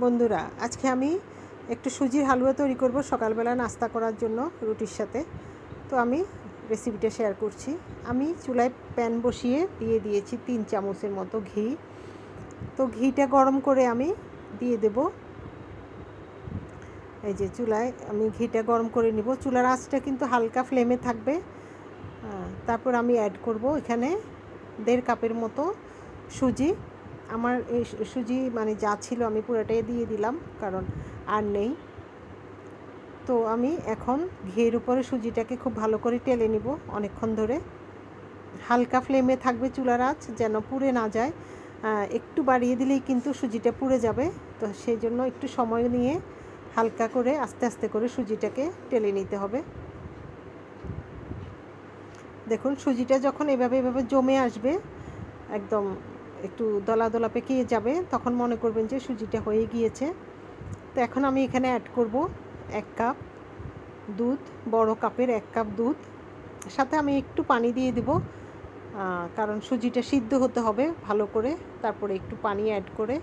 বন্ধুরা, আজকে আমি একটু সুজির হালুয়া তৈরি করব সকালবেলা নাস্তা করার জন্য রুটির সাথে। তো আমি রেসিপিটা শেয়ার করছি। আমি চুলায় প্যান বসিয়ে দিয়ে দিয়েছি 3 চামচের মতো ঘি। তো ঘিটা গরম করে আমি দিয়ে দেব। এই যে চুলায় আমি ঘিটা গরম করে নিব। চুলার আঁচটা কিন্তু হালকা ফ্লেমে থাকবে। তারপর আমি অ্যাড করব এখানে 1.5 কাপের মতো সুজি। আমার এই সুজি মানে যা ছিল আমি পুরোটাই দিয়ে দিলাম, কারণ আর নেই। তো আমি এখন ঘিয়ের উপরে সুজিটাকে খুব ভালো করে টেলে নিব অনেকক্ষণ ধরে। হালকা ফ্লেমে থাকবে চুলার আঁচ, যেন পুড়ে না যায়। একটু বাড়িয়ে দিলেই কিন্তু সুজিটা পুড়ে যাবে। তো সেই জন্য একটু সময় নিয়ে হালকা করে আস্তে আস্তে করে সুজিটাকে টেলে নিতে হবে। দেখুন, সুজিটা যখন এভাবে জমে আসবে, একদম একটু দলা দলা পেকে যাবে, তখন মনে করবেন যে সুজিটা হয়ে গিয়েছে। তো এখন আমি এখানে অ্যাড করব 1 কাপ দুধ, বড় কাপের 1 কাপ দুধ। সাথে আমি একটু পানি দিয়ে দেব, কারণ সুজিটা সিদ্ধ হতে হবে ভালো করে। তারপরে একটু পানি অ্যাড করে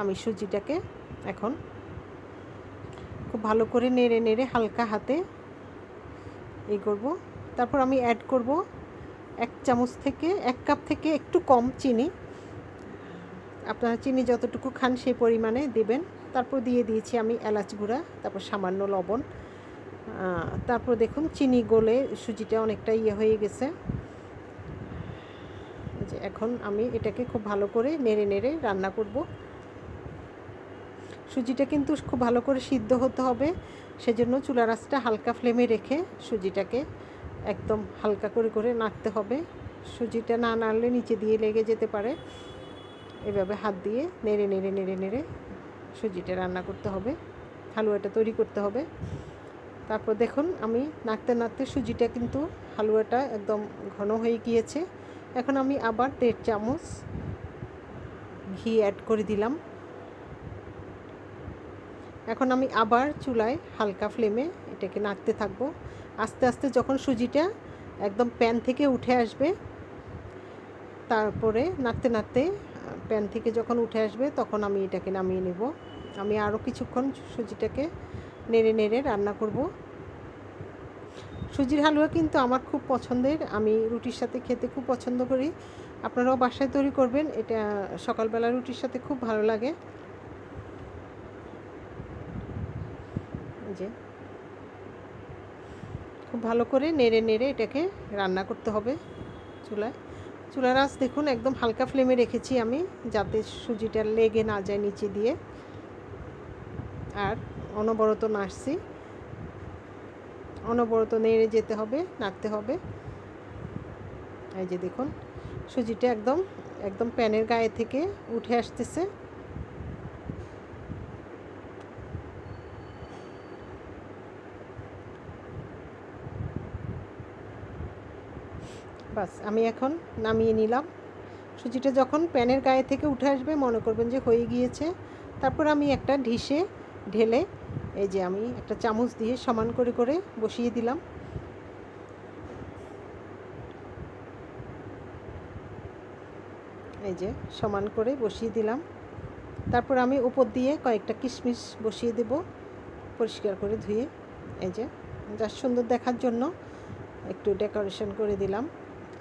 আমি সুজিটাকে এখন খুব ভালো করে নেড়ে নেড়ে হালকা হাতে এই করব। তারপর আমি অ্যাড করব 1 চামচ থেকে 1 কাপ থেকে একটু কম চিনি। আপনারা চিনি যতটুকু খান সেই পরিমাণে দেবেন। তারপর দিয়ে দিয়েছি আমি এলাচ গুঁড়া, তারপর সামান্য লবণ। তারপর দেখুন চিনি গলে সুজিটা অনেকটা হয়ে গেছে। যে এখন আমি এটাকে খুব ভালো করে নেড়ে নেড়ে রান্না করব। সুজিটা কিন্তু খুব ভালো করে সিদ্ধ হতে হবে, সেজন্য চুলার আঁচটা হালকা ফ্লেমে রেখে সুজিটাকে একদম হালকা করে করে নাড়তে হবে। সুজিটা না নাড়লে নিচে দিয়ে লেগে যেতে পারে। এভাবে হাত দিয়ে নেড়ে নেড়ে নেড়ে নেড়ে সুজিটা রান্না করতে হবে, হালুয়াটা তৈরি করতে হবে। তারপর দেখুন আমি নাড়তে নাড়তে সুজিটা কিন্তু হালুয়াটা একদম ঘন হয়ে গিয়েছে। এখন আমি আবার 1.5 চামচ ঘি অ্যাড করে দিলাম। এখন আমি আবার চুলায় হালকা ফ্লেমে এটাকে নাড়তে থাকবো। আস্তে আস্তে যখন সুজিটা একদম প্যান থেকে উঠে আসবে, তারপরে নাড়তে নাড়তে প্যান থেকে যখন উঠে আসবে, তখন আমি এটাকে নামিয়ে নেব। আমি আরও কিছুক্ষণ সুজিটাকে নেড়ে নেড়ে রান্না করব। সুজির হালুয়া কিন্তু আমার খুব পছন্দের, আমি রুটির সাথে খেতে খুব পছন্দ করি। আপনারাও বাসায় তৈরি করবেন, এটা সকালবেলা রুটির সাথে খুব ভালো লাগে। যে খুব ভালো করে নেড়ে নেড়ে এটাকে রান্না করতে হবে চুলার আঁচ দেখুন একদম হালকা ফ্লেমে রেখেছি আমি, যাতে সুজিটা লেগে না যায় নিচে দিয়ে। আর অনবরত নাড়ছি, অনবরত নেড়ে যেতে হবে, নাড়তে হবে। এই যে দেখুন সুজিটা একদম একদম প্যানের গায়ে থেকে উঠে আসতেছে। বাস, আমি এখন নামিয়ে নিলাম। সুজিটা যখন প্যানের গায়ে থেকে উঠে আসবে, মনে করবেন যে হয়ে গিয়েছে। তারপর আমি একটা ডিশে ঢেলে এই যে আমি একটা চামচ দিয়ে সমান করে করে বসিয়ে দিলাম। এই যে সমান করে বসিয়ে দিলাম। তারপর আমি উপর দিয়ে কয়েকটা কিশমিশ বসিয়ে দেব, পরিষ্কার করে ধুয়ে। এই যে যা সুন্দর দেখার জন্য একটু ডেকোরেশন করে দিলাম।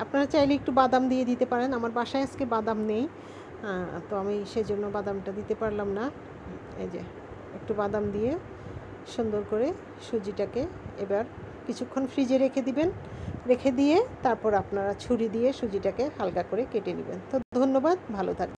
আপনারা চাইলে একটু বাদাম দিয়ে দিতে পারেন। আমার বাসায় আজকে বাদাম নেই, তো আমি সেজন্য বাদামটা দিতে পারলাম না। এই যে একটু বাদাম দিয়ে সুন্দর করে সুজিটাকে এবার কিছুক্ষণ ফ্রিজে রেখে দিবেন। রেখে দিয়ে তারপর আপনারা ছুরি দিয়ে সুজিটাকে হালকা করে কেটে নেবেন। তো ধন্যবাদ, ভালো থাকবেন।